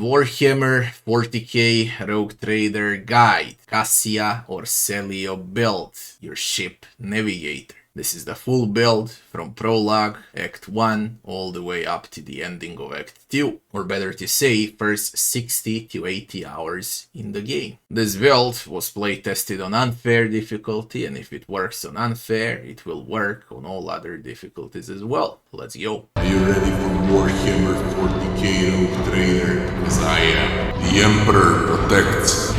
Warhammer 40K Rogue Trader Guide, Cassia or Celio build, your ship Navigator. This is the full build from prologue, Act 1, all the way up to the ending of Act 2, or better to say, first 60 to 80 hours in the game. This build was play tested on unfair difficulty, and if it works on unfair, it will work on all other difficulties as well. Let's go. Are you ready for Warhammer 40K Rogue Trader? Because I am. The Emperor protects.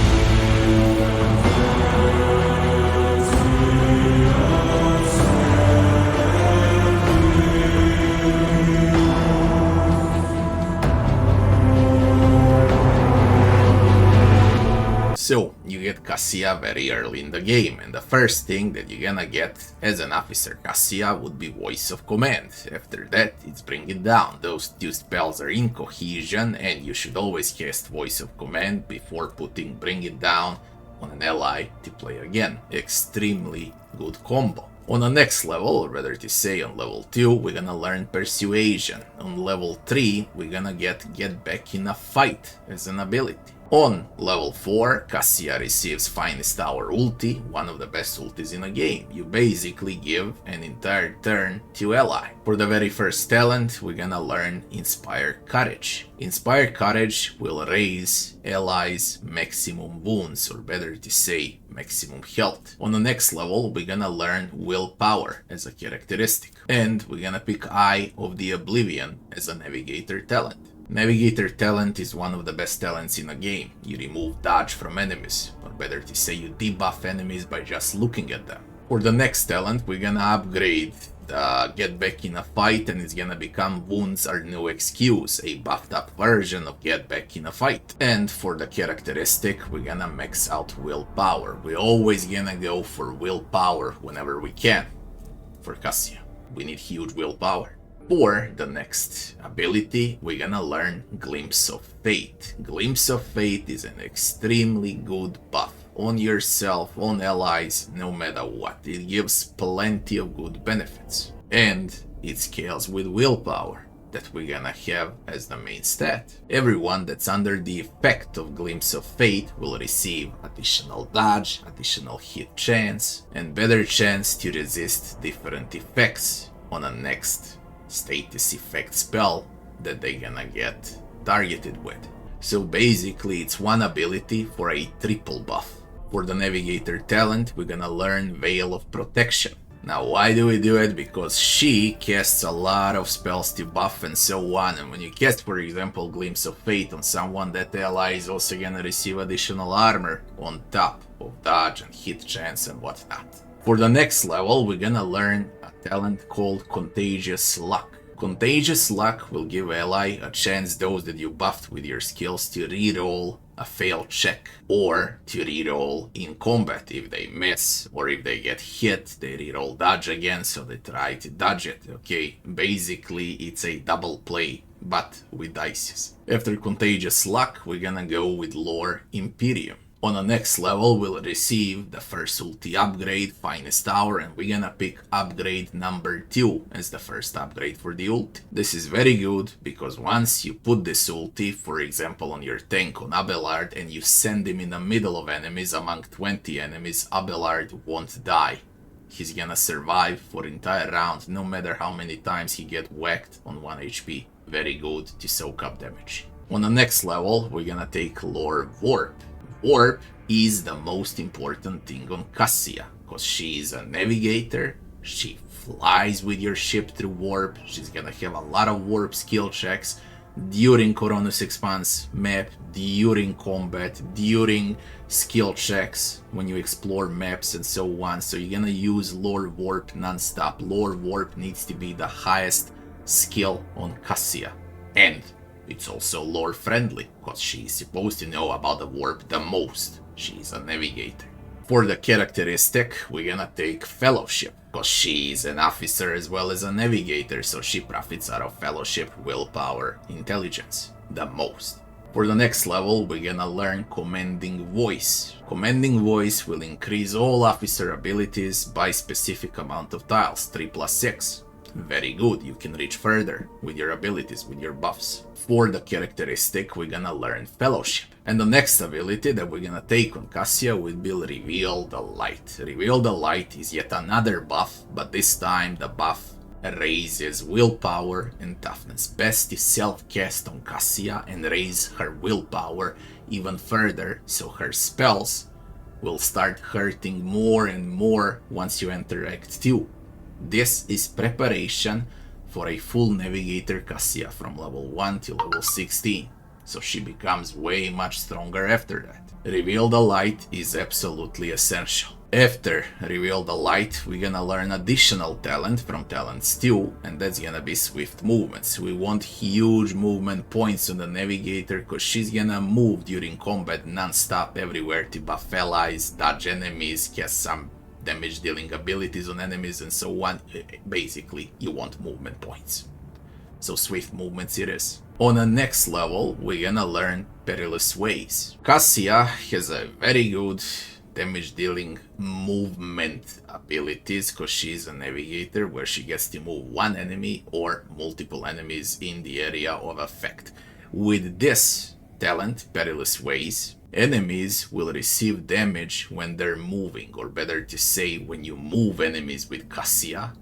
So, you get Cassia very early in the game, and the first thing that you're gonna get as an officer Cassia would be Voice of Command. After that, it's Bring It Down. Those two spells are in cohesion, and you should always cast Voice of Command before putting Bring It Down on an ally to play again. Extremely good combo. On the next level, or rather to say on level 2, we're gonna learn Persuasion. On level 3, we're gonna get Back in a Fight as an ability. On level 4, Cassia receives Finest Hour ulti, one of the best ultis in a game. You basically give an entire turn to ally. For the very first talent, we're gonna learn Inspire Courage. Inspire Courage will raise allies' maximum wounds, or better to say, maximum health. On the next level, we're gonna learn Willpower as a characteristic. And we're gonna pick Eye of the Oblivion as a Navigator talent. Navigator talent is one of the best talents in a game. You remove dodge from enemies, or better to say you debuff enemies by just looking at them. For the next talent, we're gonna upgrade the Get Back in a Fight, and it's gonna become Wounds Are No Excuse, a buffed up version of Get Back in a Fight. And for the characteristic, we're gonna max out Willpower. We're always gonna go for Willpower whenever we can. For Cassia, we need huge Willpower. For the next ability, we're gonna learn Glimpse of Fate. Glimpse of Fate is an extremely good buff on yourself, on allies, no matter what. It gives plenty of good benefits. And it scales with Willpower that we're gonna have as the main stat. Everyone that's under the effect of Glimpse of Fate will receive additional dodge, additional hit chance, and better chance to resist different effects on the next status effect spell that they're gonna get targeted with. So basically it's one ability for a triple buff. For the Navigator talent, we're gonna learn Veil of Protection. Now why do we do it? Because she casts a lot of spells to buff and so on, and when you cast, for example, Glimpse of Fate on someone, that ally is also gonna receive additional armor on top of dodge and hit chance and whatnot. For the next level, we're gonna learn a talent called Contagious Luck. Contagious Luck will give ally a chance, those that you buffed with your skills, to reroll a failed check, or to reroll in combat. If they miss, or if they get hit, they reroll dodge again, so they try to dodge it. Okay, basically it's a double play, but with dices. After Contagious Luck, we're gonna go with Lore Imperium. On the next level, we'll receive the first ulti upgrade, Finest Hour, and we're gonna pick upgrade number 2 as the first upgrade for the ulti. This is very good because once you put this ulti, for example on your tank on Abelard, and you send him in the middle of enemies among 20 enemies, Abelard won't die. He's gonna survive for entire round, no matter how many times he get whacked on 1 HP. Very good to soak up damage. On the next level, we're gonna take Lore Warp. Warp is the most important thing on Cassia, because she is a navigator, she flies with your ship through warp, she's gonna have a lot of warp skill checks during Koronus Expanse map, during combat, during skill checks, when you explore maps and so on, so you're gonna use Lore Warp non-stop. Lore Warp needs to be the highest skill on Cassia. And it's also lore friendly, because she's supposed to know about the warp the most. She's a navigator. For the characteristic, we're gonna take Fellowship, because she's an officer as well as a navigator, so she profits out of Fellowship, Willpower, Intelligence the most. For the next level, we're gonna learn Commanding Voice. Commanding Voice will increase all officer abilities by specific amount of tiles, 3 plus 6. very good. You can reach further with your abilities, with your buffs. For the characteristic, we're gonna learn Fellowship. And the next ability that we're gonna take on Cassia will be Reveal the Light. Reveal the Light is yet another buff, but this time the buff raises willpower and toughness. Best is self-cast on Cassia and raise her willpower even further, so her spells will start hurting more and more once you enter Act 2. This is preparation for a full Navigator Cassia from level 1 to level 16, so she becomes way much stronger after that. Reveal the Light is absolutely essential. After Reveal the Light, we're gonna learn additional talent from talents 2, and that's gonna be Swift Movements. We want huge movement points on the Navigator, cause she's gonna move during combat non-stop everywhere to buff allies, dodge enemies, cast some damage dealing abilities on enemies and so on. Basically, you want movement points. So Swift Movements it is. On the next level, we're gonna learn Perilous Ways. Cassia has a very good damage dealing movement abilities because she's a navigator where she gets to move one enemy or multiple enemies in the area of effect. With this talent, Perilous Ways, enemies will receive damage when they're moving, or better to say, when you move enemies with Cassia,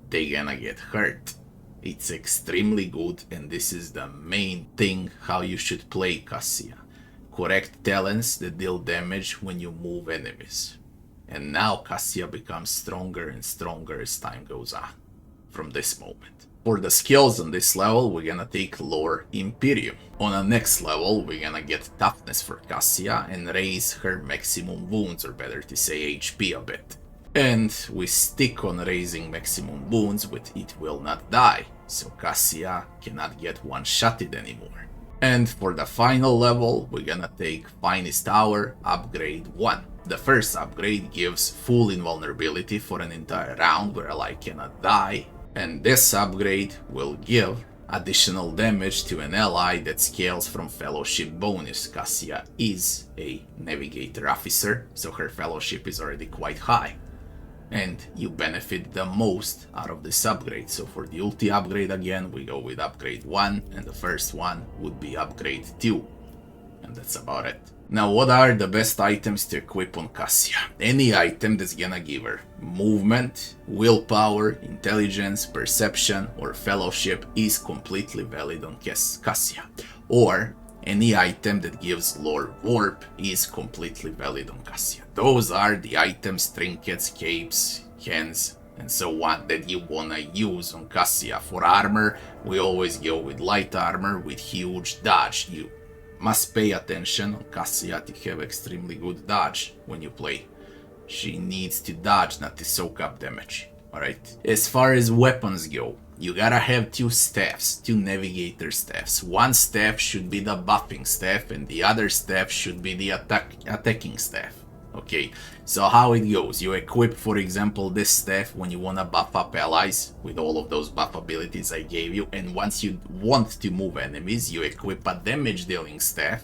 they're gonna get hurt. It's extremely good, and this is the main thing how you should play Cassia. Correct talents that deal damage when you move enemies. And now Cassia becomes stronger and stronger as time goes on from this moment. For the skills on this level, we're gonna take Lore Imperium. On the next level, we're gonna get Toughness for Cassia and raise her maximum wounds, or better to say HP a bit. And we stick on raising maximum wounds with It Will Not Die, so Cassia cannot get one-shotted anymore. And for the final level, we're gonna take Finest Hour Upgrade 1. The first upgrade gives full invulnerability for an entire round where ally cannot die, and this upgrade will give additional damage to an ally that scales from Fellowship bonus. Cassia is a Navigator officer, so her Fellowship is already quite high, and you benefit the most out of this upgrade. So for the ulti upgrade again, we go with upgrade 1, and the first one would be upgrade 2, and that's about it. Now, what are the best items to equip on Cassia? Any item that's gonna give her movement, willpower, intelligence, perception, or fellowship is completely valid on Cassia. Or any item that gives lore warp is completely valid on Cassia. Those are the items, trinkets, capes, hands, and so on that you wanna use on Cassia. For armor, we always go with light armor with huge dodge. You must pay attention on Cassia to have extremely good dodge when you play. She needs to dodge, not to soak up damage. Alright. As far as weapons go, you gotta have two staffs, two navigator staffs. One staff should be the buffing staff and the other staff should be the attacking staff. Okay, so how it goes, you equip, for example, this staff when you wanna buff up allies with all of those buff abilities I gave you, and once you want to move enemies, you equip a damage dealing staff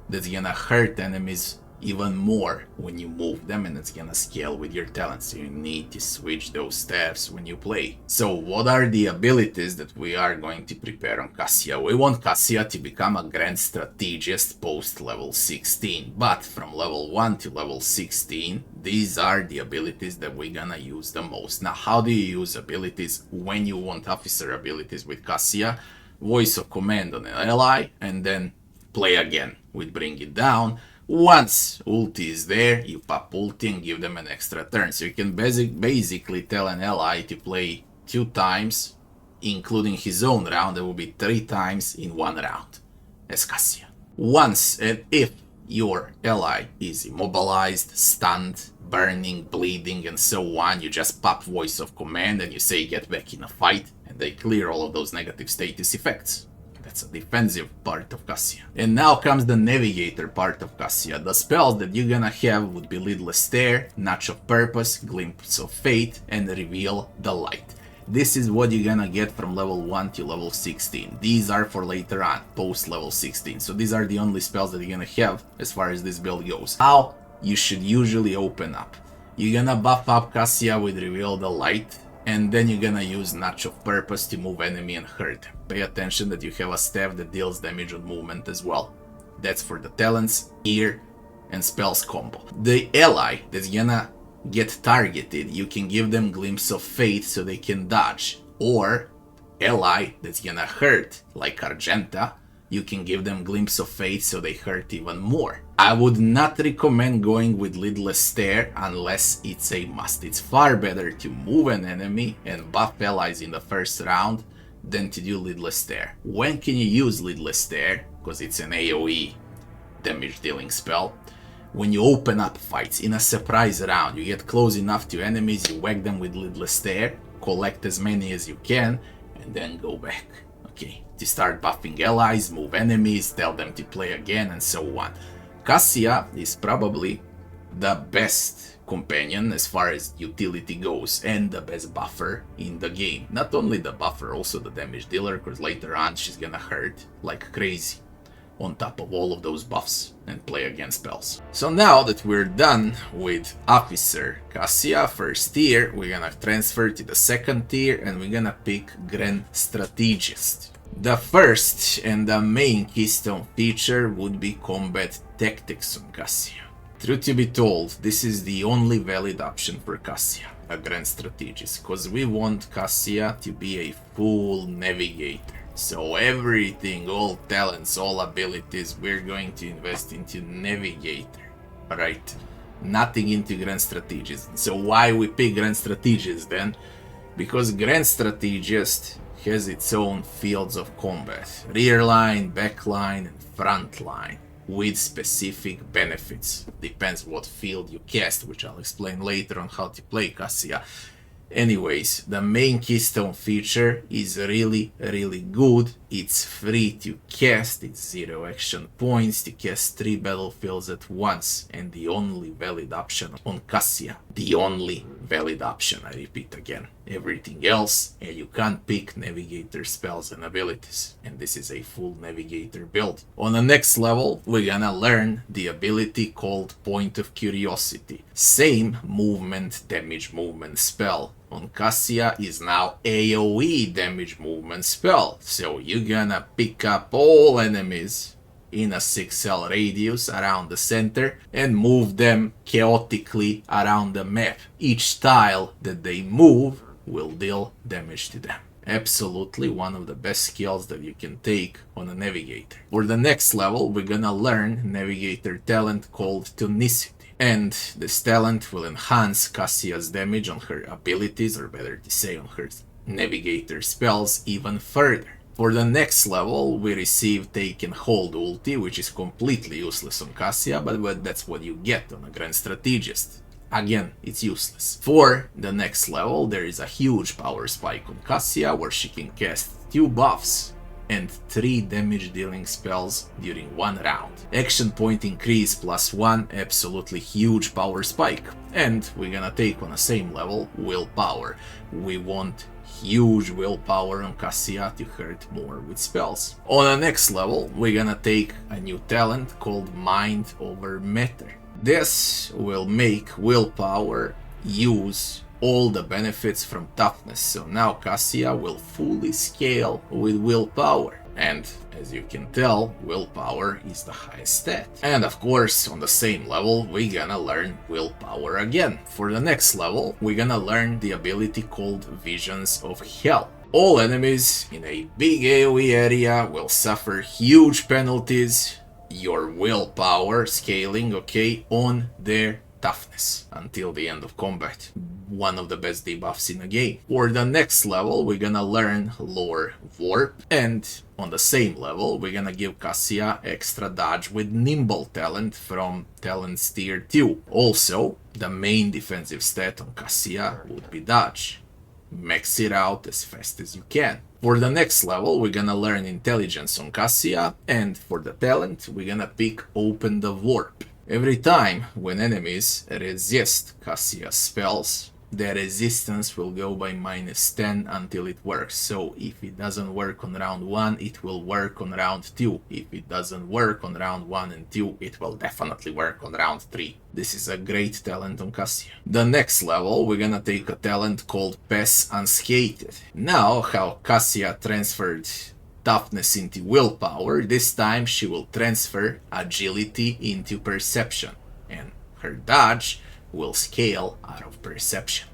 that's gonna hurt enemies even more when you move them, and it's gonna scale with your talents, so you need to switch those staffs when you play. So what are the abilities that we are going to prepare on Cassia? We want Cassia to become a Grand Strategist post level 16, but from level 1 to level 16, these are the abilities that we're gonna use the most. Now, how do you use abilities when you want officer abilities with Cassia? Voice of command on an ally, and then play again with Bring It Down. Once ulti is there, you pop ulti and give them an extra turn. So you can basically tell an ally to play 2 times, including his own round. That will be 3 times in 1 round as Cassia. Once and if your ally is immobilized, stunned, burning, bleeding, and so on, you just pop Voice of Command and you say get back in a fight, and they clear all of those negative status effects. That's a defensive part of Cassia. And now comes the navigator part of Cassia. The spells that you're gonna have would be Lidless Stare, Notch of Purpose, Glimpse of Fate, and Reveal the Light. This is what you're gonna get from level 1 to level 16. These are for later on, post level 16. So these are the only spells that you're gonna have as far as this build goes. How you should usually open up. You're gonna buff up Cassia with Reveal the Light, and then you're gonna use Notch of Purpose to move enemy and hurt them. Pay attention that you have a staff that deals damage on movement as well. That's for the talents, ear, and spells combo. The ally that's gonna get targeted, you can give them Glimpse of Fate so they can dodge, or ally that's gonna hurt, like Argenta, you can give them Glimpse of Fate so they hurt even more. I would not recommend going with Lidless Stare unless it's a must. It's far better to move an enemy and buff allies in the first round than to do Lidless Stare. When can you use Lidless Stare? Because it's an AoE damage dealing spell. When you open up fights in a surprise round, you get close enough to enemies, you whack them with Lidless Stare, collect as many as you can, and then go back. Okay, to start buffing allies, move enemies, tell them to play again, and so on. Cassia is probably the best companion as far as utility goes, and the best buffer in the game. Not only the buffer, also the damage dealer, because later on she's gonna hurt like crazy on top of all of those buffs and play against spells. So now that we're done with Officer Cassia, first tier, we're gonna transfer to the second tier and we're gonna pick Grand Strategist. The first and the main keystone feature would be combat tactics on Cassia. Truth to be told, this is the only valid option for Cassia, a Grand Strategist, because we want Cassia to be a full navigator. So everything, all talents, all abilities, we're going to invest into Navigator, right? Nothing into Grand Strategist. So why we pick Grand Strategist then? Because Grand Strategist has its own fields of combat. Rear line, back line, and front line, with specific benefits. Depends what field you cast, which I'll explain later on how to play Cassia. Anyways, the main keystone feature is really good. It's free to cast, it's 0 action points to cast 3 battlefields at once, and the only valid option on Cassia. The only valid option, I repeat again. Everything else, and you can't pick Navigator spells and abilities, and this is a full Navigator build. On the next level, we're gonna learn the ability called Point of Curiosity. Same movement, damage movement spell on Cassia is now AoE damage movement spell, so you're gonna pick up all enemies in a 6L radius around the center and move them chaotically around the map. Each tile that they move will deal damage to them. Absolutely one of the best skills that you can take on a Navigator. For the next level, we're gonna learn Navigator talent called Tonicity. And this talent will enhance Cassia's damage on her abilities, or better to say on her Navigator spells, even further. For the next level, we receive Take and Hold ulti, which is completely useless on Cassia, but that's what you get on a Grand Strategist. Again, it's useless. For the next level, there is a huge power spike on Cassia, where she can cast 2 buffs and 3 damage dealing spells during 1 round. Action point increase +1, absolutely huge power spike. And we're gonna take on the same level willpower. We want huge willpower on Cassia to hurt more with spells. On the next level, we're gonna take a new talent called Mind over Matter. This will make willpower use all the benefits from toughness, so now Cassia will fully scale with willpower, and as you can tell, willpower is the highest stat. And of course, on the same level, we're gonna learn willpower again. For the next level, we're gonna learn the ability called Visions of Hell. All enemies in a big AoE area will suffer huge penalties, your willpower scaling, okay, on their toughness until the end of combat. One of the best debuffs in the game. For the next level, we're gonna learn Lore Warp, and on the same level, we're gonna give Cassia extra dodge with Nimble talent from Talents Tier 2. Also, the main defensive stat on Cassia would be dodge. Max it out as fast as you can. For the next level, we're gonna learn Intelligence on Cassia, and for the talent, we're gonna pick Open the Warp. Every time when enemies resist Cassia's spells, the resistance will go by -10 until it works. So if it doesn't work on round 1, it will work on round 2. If it doesn't work on round 1 and 2, it will definitely work on round 3. This is a great talent on Cassia. The next level, we're gonna take a talent called Pass Unscathed. Now, how Cassia transferred toughness into willpower, this time she will transfer agility into perception, and her dodge will scale out of perception.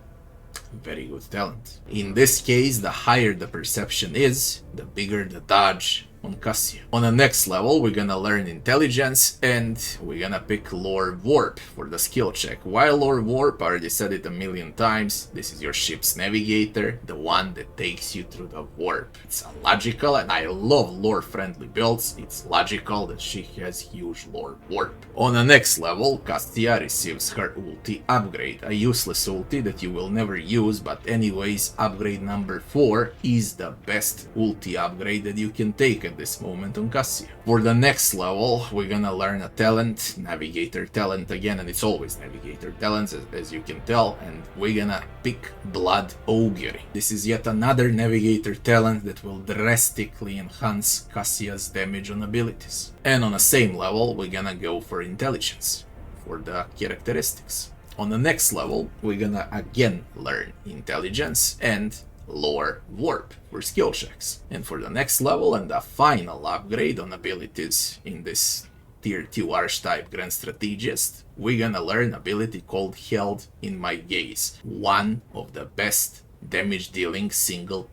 Very good talent. In this case, the higher the perception is, the bigger the dodge on Cassia. On the next level, we're gonna learn intelligence, and we're gonna pick lore warp for the skill check. While lore warp, I already said it a million times, this is your ship's navigator, the one that takes you through the warp. It's logical, and I love lore friendly builds. It's logical that she has huge lore warp. On the next level, Cassia receives her ulti upgrade, a useless ulti that you will never use, but anyways, upgrade number 4 is the best ulti upgrade that you can take at this moment on Cassia. For the next level, we're gonna learn a talent, Navigator talent again, and it's always Navigator talents as you can tell, and we're gonna pick Blood Augury. This is yet another Navigator talent that will drastically enhance Cassia's damage on abilities. And on the same level, we're gonna go for Intelligence for the characteristics. On the next level, we're gonna again learn Intelligence and lore warp for skill checks. And for the next level and the final upgrade on abilities in this tier 2 archetype Grand Strategist, we're gonna learn ability called Held in My Gaze, one of the best damage dealing single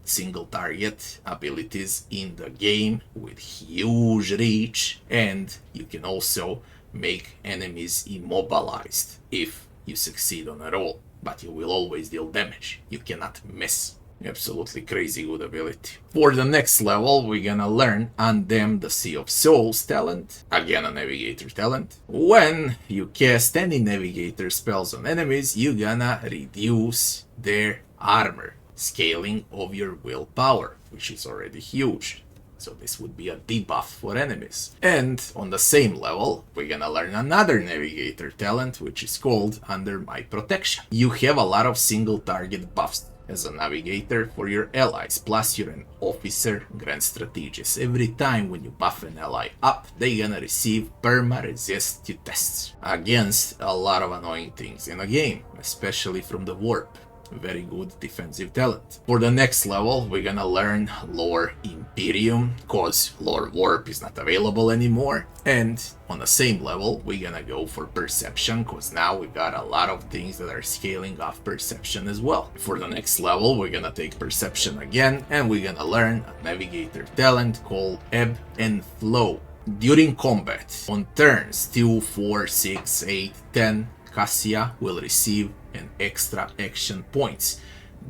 target abilities in the game with huge reach, and you can also make enemies immobilized if you succeed on a roll, but you will always deal damage. You cannot miss. Absolutely crazy good ability. For the next level, we're gonna learn Undam the Sea of Souls talent, again a Navigator talent. When you cast any Navigator spells on enemies, you're gonna reduce their armor, scaling of your willpower, which is already huge. So this would be a debuff for enemies. And on the same level, we're gonna learn another Navigator talent, which is called Under My Protection. You have a lot of single target buffs as a navigator for your allies, plus you're an officer Grand Strategist. Every time when you buff an ally up, they're gonna receive perma resist to tests against a lot of annoying things in the game, especially from the warp. Very good defensive talent. For the next level, we're gonna learn lore Imperium, cause lore warp is not available anymore. And on the same level, we're gonna go for perception, cause now we got a lot of things that are scaling off perception as well. For the next level, we're gonna take perception again, and we're gonna learn a navigator talent called Ebb and Flow. During combat, on turns 2, 4, 6, 8, 10, Cassia will receive an extra action points.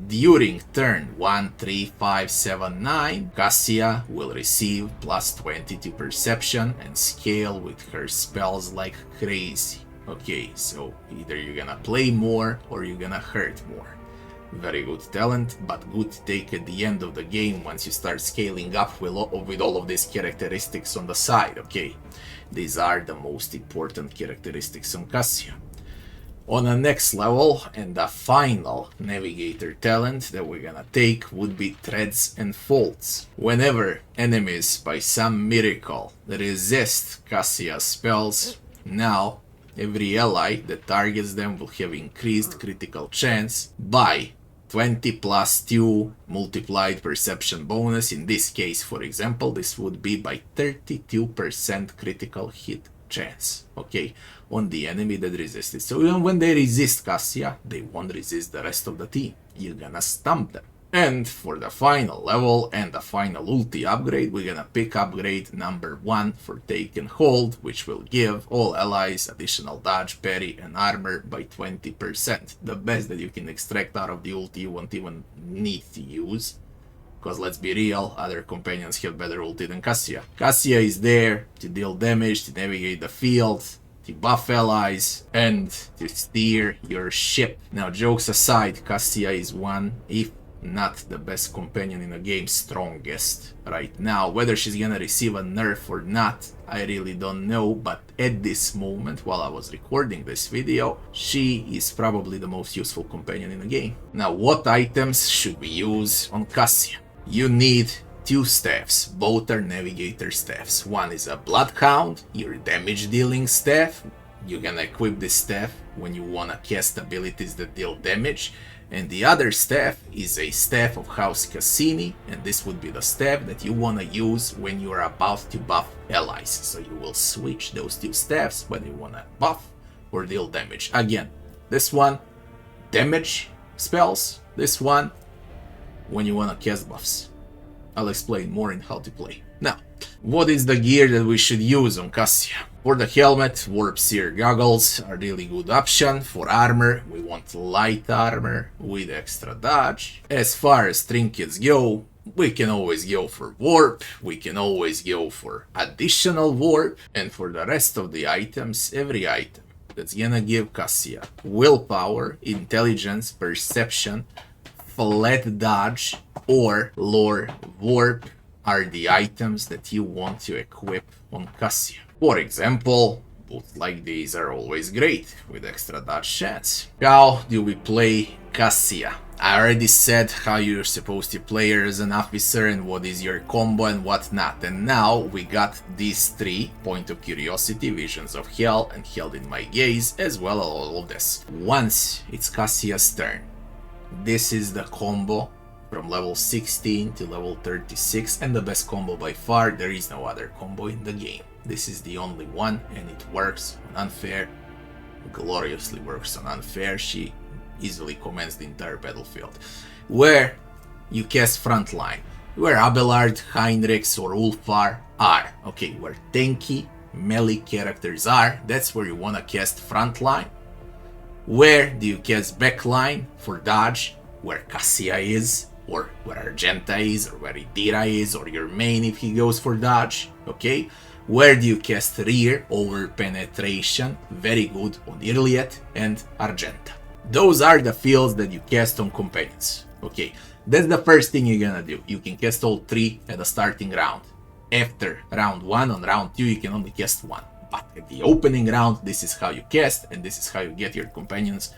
During turn 1, 3, 5, 7, 9, Cassia will receive plus 20 to perception and scale with her spells like crazy. Okay, so either you're gonna play more or you're gonna hurt more. Very good talent, but good take at the end of the game once you start scaling up with all of these characteristics on the side, okay? These are the most important characteristics on Cassia. On the next level, and the final navigator talent that we're gonna take would be Threads and Folds. Whenever enemies by some miracle resist Cassia's spells, now every ally that targets them will have increased critical chance by 20 plus 2 multiplied perception bonus. In this case, for example, this would be by 32% critical hit chance, okay, on the enemy that resisted. So even when they resist Cassia, they won't resist the rest of the team. You're gonna stump them. And for the final level and the final ulti upgrade, we're gonna pick upgrade number 1 for Take and Hold, which will give all allies additional dodge, parry, and armor by 20%. The best that you can extract out of the ulti you won't even need to use. Because let's be real, other companions have better ulti than Cassia. Cassia is there to deal damage, to navigate the field, to buff allies, and to steer your ship. Now, jokes aside, Cassia is one, if not the best companion in the game, strongest right now. Whether she's gonna receive a nerf or not, I really don't know, but at this moment, while I was recording this video, she is probably the most useful companion in the game. Now, what items should we use on Cassia? You need 2 staffs, both are Navigator staffs. One is a Bloodhound, your damage dealing staff. You're gonna equip this staff when you wanna cast abilities that deal damage. And the other staff is a staff of House Cassini, and this would be the staff that you want to use when you are about to buff allies. So you will switch those 2 staffs whether you want to buff or deal damage. Again, this one, damage spells, this one, when you want to cast buffs. I'll explain more in how to play. Now, what is the gear that we should use on Cassia? For the helmet, Warp Seer goggles are really good option. For armor, we want light armor with extra dodge. As far as trinkets go, we can always go for warp, we can always go for additional warp, and for the rest of the items, every item that's gonna give Cassia willpower, intelligence, perception, flat dodge, or lore warp are the items that you want to equip on Cassia. For example, boots like these are always great, with extra dodge chance. How do we play Cassia? I already said how you're supposed to play her as an officer and what is your combo and what not. And now we got these 3, Point of Curiosity, Visions of Hell, and Held in My Gaze, as well as all of this. Once it's Cassia's turn, this is the combo from level 16 to level 36, and the best combo by far. There is no other combo in the game. This is the only one, and it works on unfair, gloriously works on unfair. She easily commands the entire battlefield. Where you cast frontline, where Abelard, Heinrichs, or Ulfar are. Okay, where tanky, melee characters are, that's where you wanna cast frontline. Where do you cast backline for dodge? Where Cassia is, or where Argenta is, or where Idira is, or your main if he goes for dodge, okay? Where do you cast rear over penetration? Very good on Irliet and Argenta. Those are the fields that you cast on companions, okay? That's the first thing you're gonna do. You can cast all 3 at the starting round. After round 1, on round 2, you can only cast 1. But at the opening round, this is how you cast, and this is how you get your companions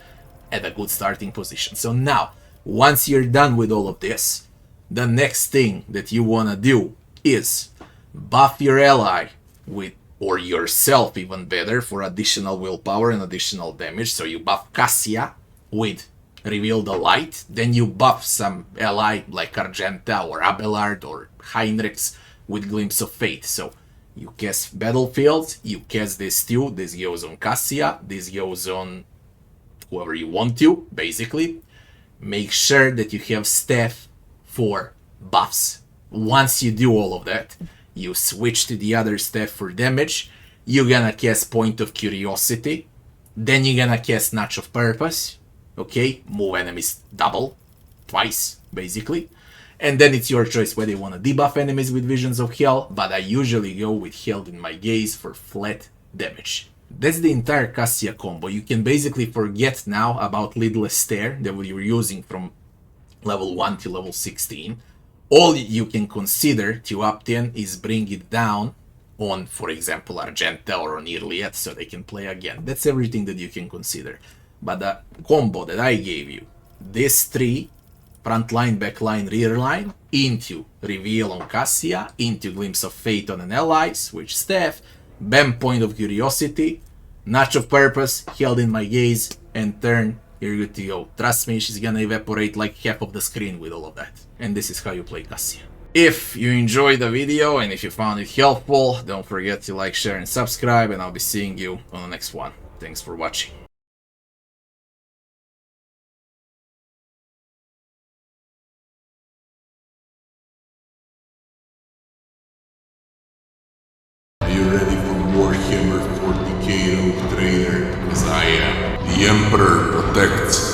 at a good starting position. So now, once you're done with all of this, the next thing that you wanna do is buff your ally with, or yourself even better, for additional willpower and additional damage. So you buff Cassia with Reveal the Light, then you buff some ally like Argenta or Abelard or Heinrichs with Glimpse of Fate. So you cast Battlefield, you cast this too, this goes on Cassia, this goes on whoever you want to, basically. Make sure that you have staff for buffs. Once you do all of that, you switch to the other staff for damage. You're gonna cast Point of Curiosity. Then you're gonna cast Notch of Purpose. Okay, move enemies double, twice, basically. And then it's your choice whether you want to debuff enemies with Visions of Hell, but I usually go with Held in My Gaze for flat damage. That's the entire Cassia combo. You can basically forget now about Lidless Stare that we were using from level 1 to level 16. All you can consider to opt in is bring it down on, for example, Argenta or on Irliet so they can play again. That's everything that you can consider. But the combo that I gave you, this 3, frontline, backline, rear line, into Reveal on Cassia, into Glimpse of Fate on an ally, switch staff, bam, Point of Curiosity, Notch of Purpose, Held in My Gaze, and turn, you're good to go. Trust me, she's gonna evaporate like half of the screen with all of that. And this is how you play Cassia. If you enjoyed the video and if you found it helpful, don't forget to like, share, and subscribe, and I'll be seeing you on the next one. Thanks for watching. Are you ready for Warhammer 40K Rogue Trader? As I am. The Emperor protects.